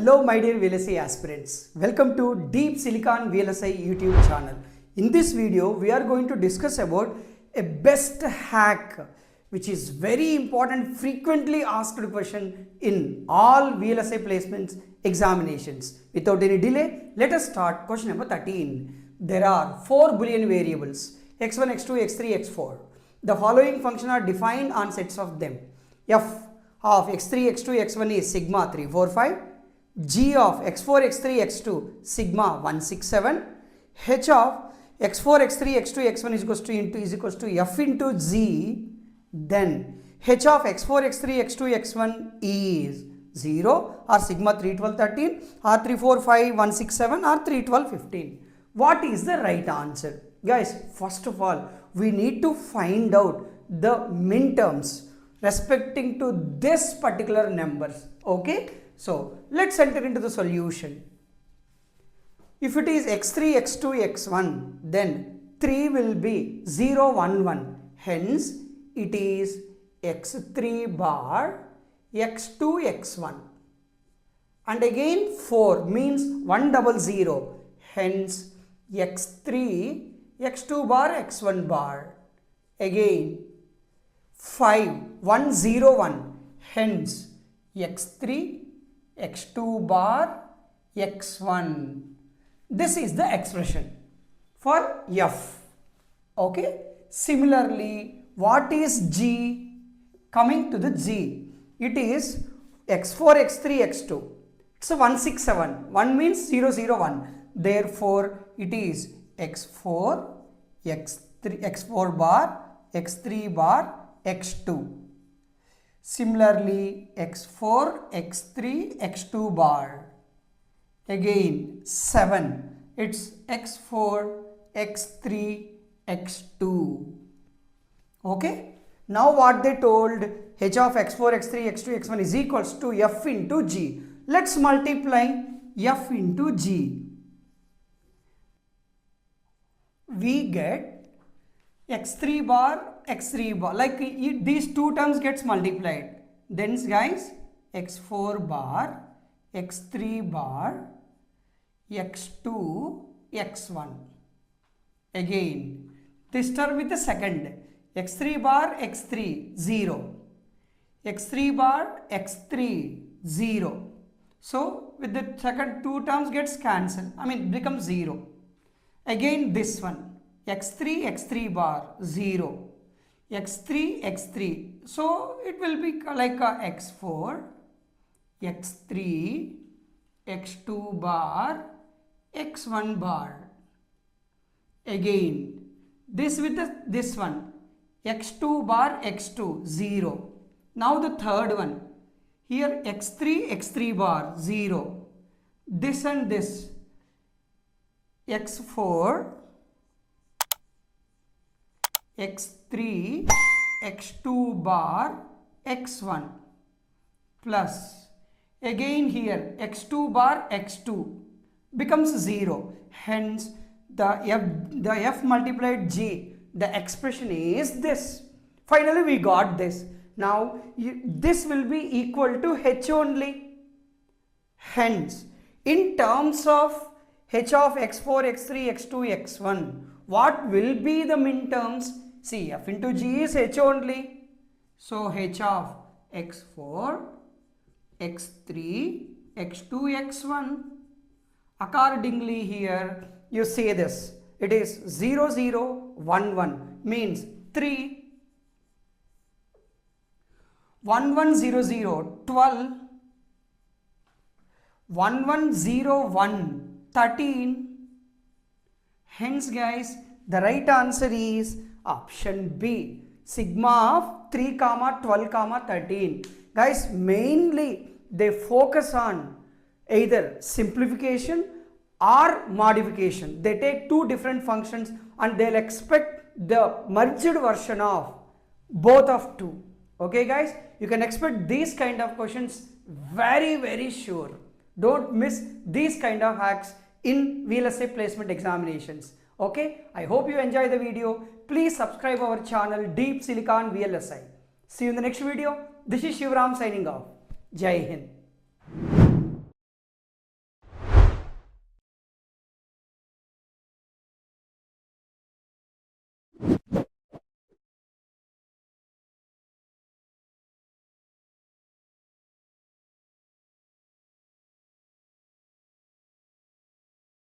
Hello my dear VLSI aspirants, welcome to Deep Silicon VLSI YouTube channel. In this video we are going to discuss about a best hack which is very important, frequently asked question in all VLSI placements examinations. Without any delay, let us start question number 13. There are 4 Boolean variables x1, x2, x3, x4. The following functions are defined on sets of them. F of x3, x2, x1 is sigma 3, 4, 5. G of x4, x3, x2 sigma 1, 6, 7. H of x4, x3, x2, x1 is equals to f into g. Then h of x4, x3, x2, x1 is 0 or sigma 3, 12, 13 or 3, 4, 5, 1, 6, 7 or 3, 12, 15. What is the right answer? Guys, first of all, we need to find out the minterms respecting to this particular numbers. Okay, so let's enter into the solution. If it is x3, x2, x1, then 3 will be 0, 1, 1. Hence, it is x3 bar x2 x1. And again 4 means 1, 0, 0. Hence, x3 x2 bar x1 bar. Again 5, 1, 0, 1. Hence, x3 x2 bar x1. This is the expression for f. Okay. Similarly, what is g? Coming to the g, it is x4, x3, x2. It's a 1, 6, 7. 1 means 0, 0, 1. Therefore, it is x4, x3, x4 bar, x3 bar, x2. Similarly, x4, x3, x2 bar. Again 7. It's x4, x3, x2. Okay. Now what they told, h of x4, x3, x2, x1 is equals to f into g. Let's multiply f into g. We get x3 bar, x3 bar. Like these two terms gets multiplied. Then guys, x4 bar, x3 bar, x2, x1. Again, this term with the second. x3 bar, x3, 0. x3 bar, x3, 0. So, with the second two terms gets cancelled. Becomes 0. Again this one. x3, x3 bar, 0. x3, x3. So, it will be like a x4, x3, x2 bar, x1 bar. Again, this with this one, x2 bar, x2, 0. Now the third one, here x3, x3 bar, 0. This and this, x4, x3, x2 bar, x1 plus again here x2 bar, x2 becomes 0. Hence, the f multiplied g, the expression is this. Finally, we got this. Now, this will be equal to h only. Hence, in terms of h of x4, x3, x2, x1, what will be the minterms? See, f into g is h only. So, h of x4, x3, x2, x1. Accordingly, here you say this. It is 0, 0, 1, 1 means 3. 1, 1, 0, 0, 12. 1, 1, 0, 1, 13. Hence, guys, the right answer is option B. Sigma of 3, 12, 13. Guys, mainly they focus on either simplification or modification. They take two different functions and they'll expect the merged version of both of two. Okay guys, you can expect these kind of questions very sure. Don't miss these kind of hacks in VLSI placement examinations. Okay, I hope you enjoy the video. Please subscribe our channel Deep Silicon VLSI. See you in the next video. This is Shivaram signing off. Jai Hind.